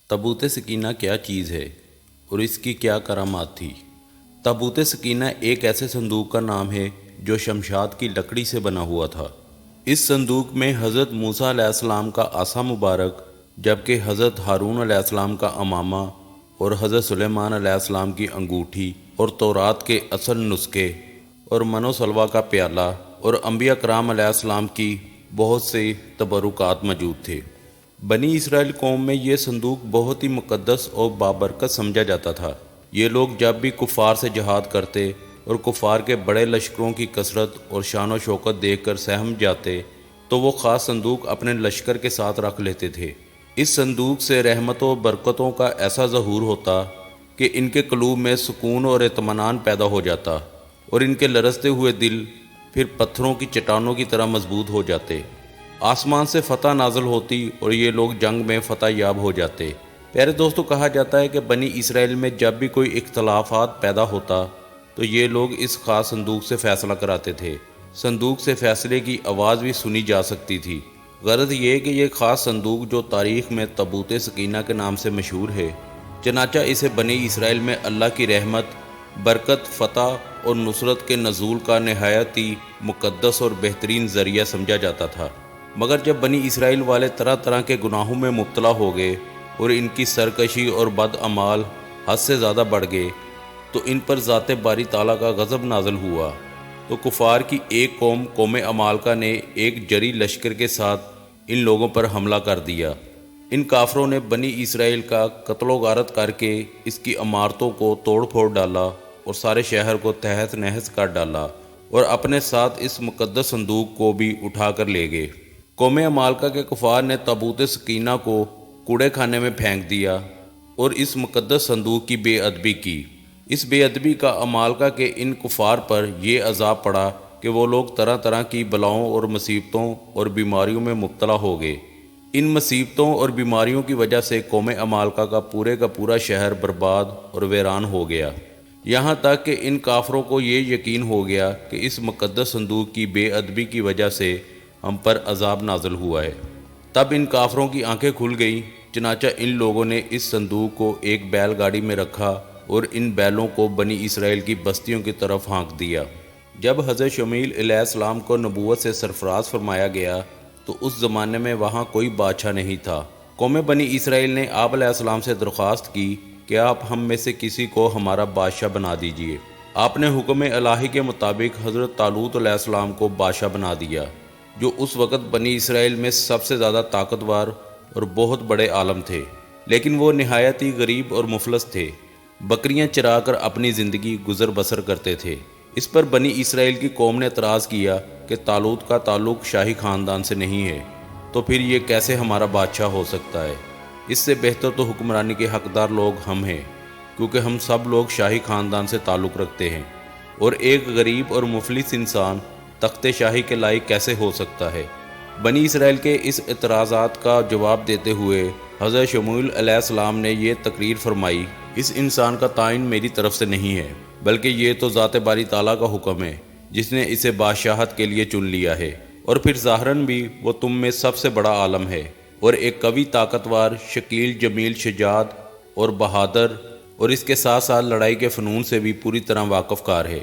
تابوت سکینہ کیا چیز ہے اور اس کی کیا کرامات تھی؟ تابوت سکینہ ایک ایسے صندوق کا نام ہے جو شمشاد کی لکڑی سے بنا ہوا تھا۔ اس صندوق میں حضرت موسیٰ علیہ السلام کا عصا مبارک، جبکہ حضرت ہارون علیہ السلام کا امامہ اور حضرت سلیمان علیہ السلام کی انگوٹھی اور تورات کے اصل نسخے اور من و سلوہ کا پیالہ اور انبیاء کرام علیہ السلام کی بہت سے تبرکات موجود تھے۔ بنی اسرائیل قوم میں یہ صندوق بہت ہی مقدس اور بابرکت سمجھا جاتا تھا۔ یہ لوگ جب بھی کفار سے جہاد کرتے اور کفار کے بڑے لشکروں کی کثرت اور شان و شوکت دیکھ کر سہم جاتے تو وہ خاص صندوق اپنے لشکر کے ساتھ رکھ لیتے تھے۔ اس صندوق سے رحمتوں و برکتوں کا ایسا ظہور ہوتا کہ ان کے قلوب میں سکون اور اطمینان پیدا ہو جاتا اور ان کے لرزتے ہوئے دل پھر پتھروں کی چٹانوں کی طرح مضبوط ہو جاتے۔ آسمان سے فتح نازل ہوتی اور یہ لوگ جنگ میں فتح یاب ہو جاتے۔ پیارے دوستو، کہا جاتا ہے کہ بنی اسرائیل میں جب بھی کوئی اختلافات پیدا ہوتا تو یہ لوگ اس خاص صندوق سے فیصلہ کراتے تھے۔ صندوق سے فیصلے کی آواز بھی سنی جا سکتی تھی۔ غرض یہ کہ یہ خاص صندوق جو تاریخ میں تابوت سکینہ کے نام سے مشہور ہے، چنانچہ اسے بنی اسرائیل میں اللہ کی رحمت، برکت، فتح اور نصرت کے نزول کا نہایت ہی مقدس اور بہترین ذریعہ سمجھا جاتا تھا۔ مگر جب بنی اسرائیل والے طرح طرح کے گناہوں میں مبتلا ہو گئے اور ان کی سرکشی اور بد اعمال حد سے زیادہ بڑھ گئے تو ان پر ذات باری تعالیٰ کا غضب نازل ہوا۔ تو کفار کی ایک قوم عمالقہ نے ایک جری لشکر کے ساتھ ان لوگوں پر حملہ کر دیا۔ ان کافروں نے بنی اسرائیل کا قتل و غارت کر کے اس کی عمارتوں کو توڑ پھوڑ ڈالا اور سارے شہر کو تہس نہس کر ڈالا اور اپنے ساتھ اس مقدس صندوق کو بھی اٹھا کر لے گئے۔ قوم عمالقہ کے کفار نے تابوت سکینہ کو کوڑے خانے میں پھینک دیا اور اس مقدس صندوق کی بے ادبی کی۔ اس بے ادبی کا عمالقہ کے ان کفار پر یہ عذاب پڑا کہ وہ لوگ طرح طرح کی بلاؤں اور مصیبتوں اور بیماریوں میں مبتلا ہو گئے۔ ان مصیبتوں اور بیماریوں کی وجہ سے قوم عمالقہ کا پورا شہر برباد اور ویران ہو گیا۔ یہاں تک کہ ان کافروں کو یہ یقین ہو گیا کہ اس مقدس صندوق کی بے ادبی کی وجہ سے ہم پر عذاب نازل ہوا ہے۔ تب ان کافروں کی آنکھیں کھل گئیں، چنانچہ ان لوگوں نے اس صندوق کو ایک بیل گاڑی میں رکھا اور ان بیلوں کو بنی اسرائیل کی بستیوں کی طرف ہانک دیا۔ جب حضرت شمویل علیہ السلام کو نبوت سے سرفراز فرمایا گیا تو اس زمانے میں وہاں کوئی بادشاہ نہیں تھا۔ قوم بنی اسرائیل نے آپ علیہ السلام سے درخواست کی کہ آپ ہم میں سے کسی کو ہمارا بادشاہ بنا دیجیے۔ آپ نے حکم الہی کے مطابق حضرت طالوت علیہ السلام کو بادشاہ بنا دیا، جو اس وقت بنی اسرائیل میں سب سے زیادہ طاقتور اور بہت بڑے عالم تھے، لیکن وہ نہایت ہی غریب اور مفلس تھے۔ بکریاں چرا کر اپنی زندگی گزر بسر کرتے تھے۔ اس پر بنی اسرائیل کی قوم نے اعتراض کیا کہ طالوت کا تعلق شاہی خاندان سے نہیں ہے، تو پھر یہ کیسے ہمارا بادشاہ ہو سکتا ہے؟ اس سے بہتر تو حکمرانی کے حقدار لوگ ہم ہیں، کیونکہ ہم سب لوگ شاہی خاندان سے تعلق رکھتے ہیں، اور ایک غریب اور مفلس انسان تخت شاہی کے لائق کیسے ہو سکتا ہے؟ بنی اسرائیل کے اس اعتراضات کا جواب دیتے ہوئے حضرت شمویل علیہ السلام نے یہ تقریر فرمائی، اس انسان کا تعین میری طرف سے نہیں ہے، بلکہ یہ تو ذات باری تعالیٰ کا حکم ہے جس نے اسے بادشاہت کے لیے چن لیا ہے، اور پھر ظاہراً بھی وہ تم میں سب سے بڑا عالم ہے اور ایک قوی، طاقتور، شکیل، جمیل، شجاعت اور بہادر، اور اس کے ساتھ ساتھ لڑائی کے فنون سے بھی پوری طرح واقف کار ہے۔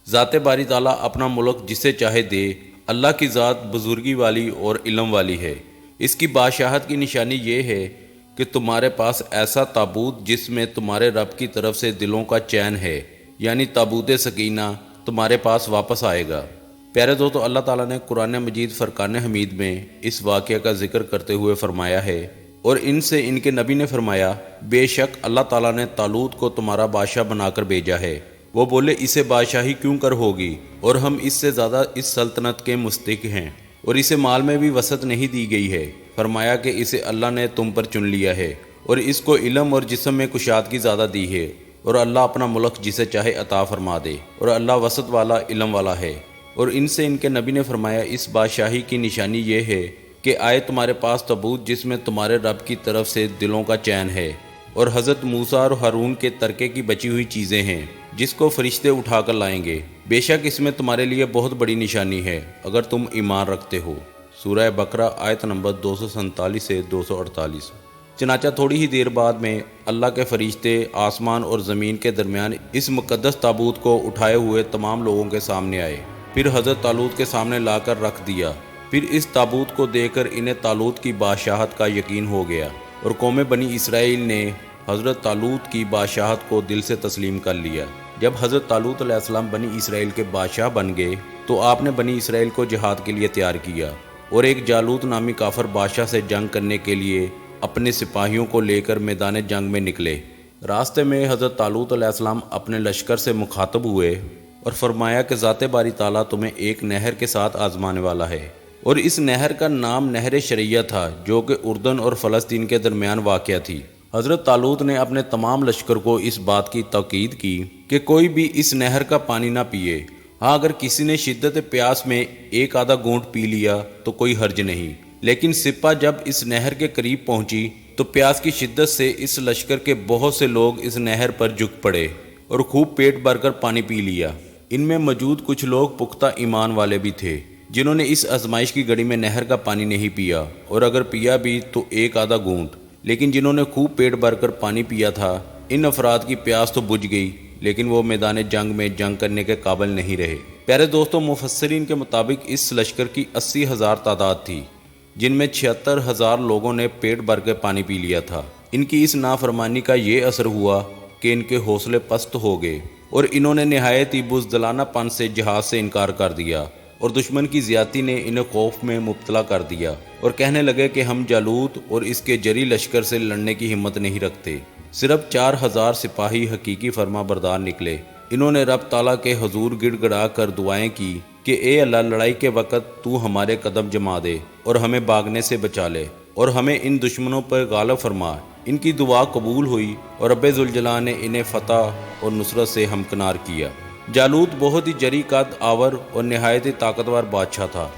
ذات باری تعالیٰ اپنا ملک جسے چاہے دے۔ اللہ کی ذات بزرگی والی اور علم والی ہے۔ اس کی بادشاہت کی نشانی یہ ہے کہ تمہارے پاس ایسا تابوت جس میں تمہارے رب کی طرف سے دلوں کا چین ہے، یعنی تابوت سکینہ تمہارے پاس واپس آئے گا۔ پیارے دوستو، اللہ تعالیٰ نے قرآن مجید فرقان حمید میں اس واقعہ کا ذکر کرتے ہوئے فرمایا ہے، اور ان سے ان کے نبی نے فرمایا، بے شک اللہ تعالیٰ نے طالوت کو تمہارا بادشاہ بنا کر بھیجا ہے۔ وہ بولے، اسے بادشاہی کیوں کر ہوگی، اور ہم اس سے زیادہ اس سلطنت کے مستحق ہیں، اور اسے مال میں بھی وسعت نہیں دی گئی ہے۔ فرمایا کہ اسے اللہ نے تم پر چن لیا ہے، اور اس کو علم اور جسم میں کشادگی زیادہ دی ہے، اور اللہ اپنا ملک جسے چاہے عطا فرما دے، اور اللہ وسعت والا، علم والا ہے۔ اور ان سے ان کے نبی نے فرمایا، اس بادشاہی کی نشانی یہ ہے کہ آئے تمہارے پاس تابوت جس میں تمہارے رب کی طرف سے دلوں کا چین ہے، اور حضرت موسیٰ اور ہارون کے ترکے کی بچی ہوئی چیزیں ہیں جس کو فرشتے اٹھا کر لائیں گے۔ بے شک اس میں تمہارے لیے بہت بڑی نشانی ہے اگر تم ایمان رکھتے ہو۔ سورہ بقرہ آیت نمبر 247 سے 248۔ چنانچہ تھوڑی ہی دیر بعد میں اللہ کے فرشتے آسمان اور زمین کے درمیان اس مقدس تابوت کو اٹھائے ہوئے تمام لوگوں کے سامنے آئے، پھر حضرت طالوت کے سامنے لا کر رکھ دیا۔ پھر اس تابوت کو دیکھ کر انہیں طالوت کی بادشاہت کا یقین ہو گیا، اور قوم بنی اسرائیل نے حضرت طالوت کی بادشاہت کو دل سے تسلیم کر لیا۔ جب حضرت طالوت علیہ السلام بنی اسرائیل کے بادشاہ بن گئے تو آپ نے بنی اسرائیل کو جہاد کے لیے تیار کیا، اور ایک جالوت نامی کافر بادشاہ سے جنگ کرنے کے لیے اپنے سپاہیوں کو لے کر میدان جنگ میں نکلے۔ راستے میں حضرت طالوت علیہ السلام اپنے لشکر سے مخاطب ہوئے اور فرمایا کہ ذات باری تعالیٰ تمہیں ایک نہر کے ساتھ آزمانے والا ہے، اور اس نہر کا نام نہر شریعہ تھا، جو کہ اردن اور فلسطین کے درمیان واقع تھی۔ حضرت طالوت نے اپنے تمام لشکر کو اس بات کی تاکید کی کہ کوئی بھی اس نہر کا پانی نہ پیے۔ ہاں، اگر کسی نے شدت پیاس میں ایک آدھا گھونٹ پی لیا تو کوئی حرج نہیں، لیکن سپہ جب اس نہر کے قریب پہنچی تو پیاس کی شدت سے اس لشکر کے بہت سے لوگ اس نہر پر جھک پڑے اور خوب پیٹ بھر کر پانی پی لیا۔ ان میں موجود کچھ لوگ پختہ ایمان والے بھی تھے، جنہوں نے اس آزمائش کی گھڑی میں نہر کا پانی نہیں پیا، اور اگر پیا بھی تو ایک آدھا گھونٹ۔ لیکن جنہوں نے خوب پیٹ بھر کر پانی پیا تھا، ان افراد کی پیاس تو بجھ گئی، لیکن وہ میدان جنگ میں جنگ کرنے کے قابل نہیں رہے۔ پیارے دوستوں، مفسرین کے مطابق اس لشکر کی 80,000 تعداد تھی، جن میں 76,000 لوگوں نے پیٹ بھر کے پانی پی لیا تھا۔ ان کی اس نافرمانی کا یہ اثر ہوا کہ ان کے حوصلے پست ہو گئے، اور انہوں نے نہایت ہی بزدلانہ پن سے جہاد سے انکار کر دیا، اور دشمن کی زیادتی نے انہیں خوف میں مبتلا کر دیا، اور کہنے لگے کہ ہم جالوت اور اس کے جری لشکر سے لڑنے کی ہمت نہیں رکھتے۔ صرف 4,000 سپاہی حقیقی فرما بردار نکلے۔ انہوں نے رب تعالیٰ کے حضور گڑ گڑا کر دعائیں کی کہ اے اللہ، لڑائی کے وقت تو ہمارے قدم جما دے اور ہمیں بھاگنے سے بچا لے، اور ہمیں ان دشمنوں پر غالب فرما۔ ان کی دعا قبول ہوئی، اور رب ذوالجلال نے انہیں فتح اور نصرت سے ہمکنار کیا۔ جالوت بہت ہی جری قد آور اور نہایت ہی طاقتور بادشاہ تھا۔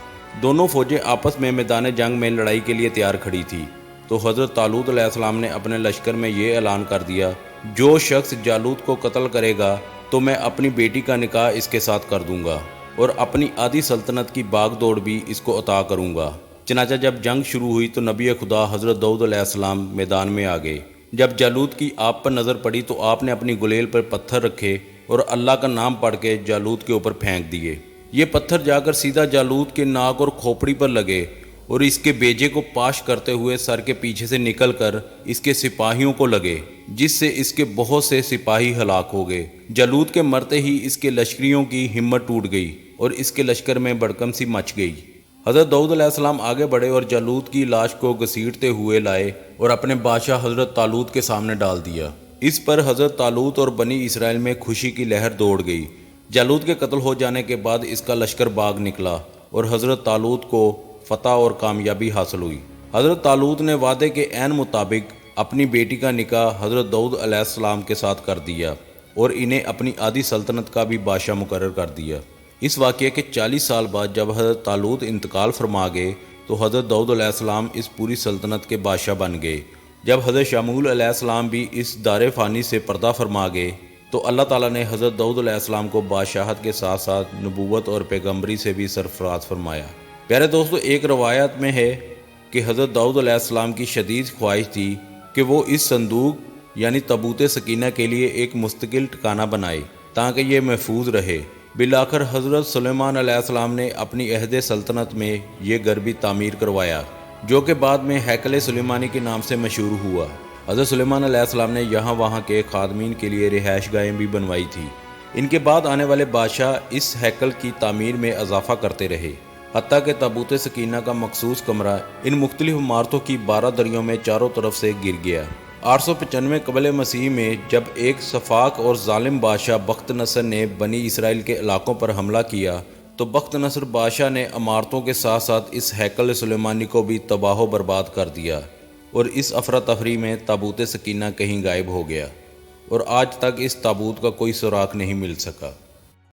دونوں فوجیں آپس میں میدان جنگ میں لڑائی کے لیے تیار کھڑی تھی، تو حضرت طالوت علیہ السلام نے اپنے لشکر میں یہ اعلان کر دیا، جو شخص جالوت کو قتل کرے گا تو میں اپنی بیٹی کا نکاح اس کے ساتھ کر دوں گا، اور اپنی آدھی سلطنت کی باغ دوڑ بھی اس کو عطا کروں گا۔ چنانچہ جب جنگ شروع ہوئی تو نبی خدا حضرت داؤد علیہ السلام میدان میں آ گئے۔ جب جالوت کی آپ پر نظر پڑی تو آپ نے اپنی گلیل پر پتھر رکھے اور اللہ کا نام پڑھ کے جالوت کے اوپر پھینک دیے۔ یہ پتھر جا کر سیدھا جالوت کے ناک اور کھوپڑی پر لگے، اور اس کے بیجے کو پاش کرتے ہوئے سر کے پیچھے سے نکل کر اس کے سپاہیوں کو لگے، جس سے اس کے بہت سے سپاہی ہلاک ہو گئے۔ جالوت کے مرتے ہی اس کے لشکریوں کی ہمت ٹوٹ گئی، اور اس کے لشکر میں بھڑکم سی مچ گئی۔ حضرت داؤد علیہ السلام آگے بڑھے اور جالوت کی لاش کو گھسیٹتے ہوئے لائے اور اپنے بادشاہ حضرت طالوت کے سامنے ڈال دیا۔ اس پر حضرت طالوت اور بنی اسرائیل میں خوشی کی لہر دوڑ گئی۔ جالوت کے قتل ہو جانے کے بعد اس کا لشکر باغ نکلا، اور حضرت طالوت کو فتح اور کامیابی حاصل ہوئی۔ حضرت طالوت نے وعدے کے عین مطابق اپنی بیٹی کا نکاح حضرت داؤد علیہ السلام کے ساتھ کر دیا، اور انہیں اپنی آدھی سلطنت کا بھی بادشاہ مقرر کر دیا۔ اس واقعے کے 40 سال بعد جب حضرت طالوت انتقال فرما گئے تو حضرت داؤد علیہ السلام اس پوری سلطنت کے بادشاہ بن گئے۔ جب حضرت شموئیل علیہ السلام بھی اس دار فانی سے پردہ فرما گئے تو اللہ تعالیٰ نے حضرت داؤد علیہ السلام کو بادشاہت کے ساتھ ساتھ نبوت اور پیغمبری سے بھی سرفراز فرمایا۔ پیارے دوستو، ایک روایت میں ہے کہ حضرت داؤد علیہ السلام کی شدید خواہش تھی کہ وہ اس صندوق یعنی تابوت سکینہ کے لیے ایک مستقل ٹھکانہ بنائے تاکہ یہ محفوظ رہے۔ بالآخر حضرت سلیمان علیہ السلام نے اپنی عہد سلطنت میں یہ گھر بھی تعمیر کروایا، جو کہ بعد میں ہیکل سلیمانی کے نام سے مشہور ہوا۔ حضرت سلیمان علیہ السلام نے یہاں وہاں کے خادمین کے لیے رہائش گاہیں بھی بنوائی تھی۔ ان کے بعد آنے والے بادشاہ اس ہیکل کی تعمیر میں اضافہ کرتے رہے، حتیٰ کہ تابوت سکینہ کا مخصوص کمرہ ان مختلف عمارتوں کی 12 دریوں میں چاروں طرف سے گر گیا۔ 895 قبل مسیح میں جب ایک شفاق اور ظالم بادشاہ بخت نصر نے بنی اسرائیل کے علاقوں پر حملہ کیا تو بخت نصر بادشاہ نے عمارتوں کے ساتھ ساتھ اس ہیکل سلیمانی کو بھی تباہ و برباد کر دیا، اور اس افراتفری میں تابوت سکینہ کہیں غائب ہو گیا، اور آج تک اس تابوت کا کوئی سراغ نہیں مل سکا۔